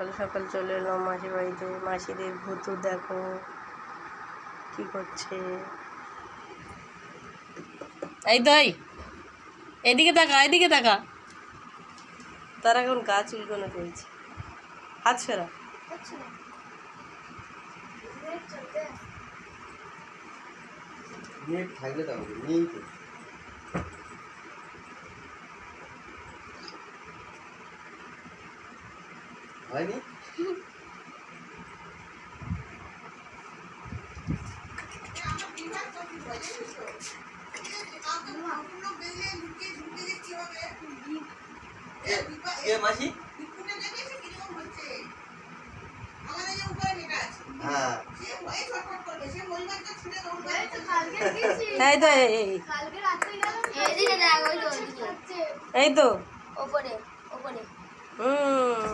সকাল সকাল চলে এলাম মাসির বাড়িতে। মাসিদের ভূতু দেখো কি করছে। এই তো এদিকে তাকা, এদিকে তাকা। তারা এখন গা চুলকানো চলছে। হাত সরা। হয়নি মাসি এই তো ওপরে ওপরে হুম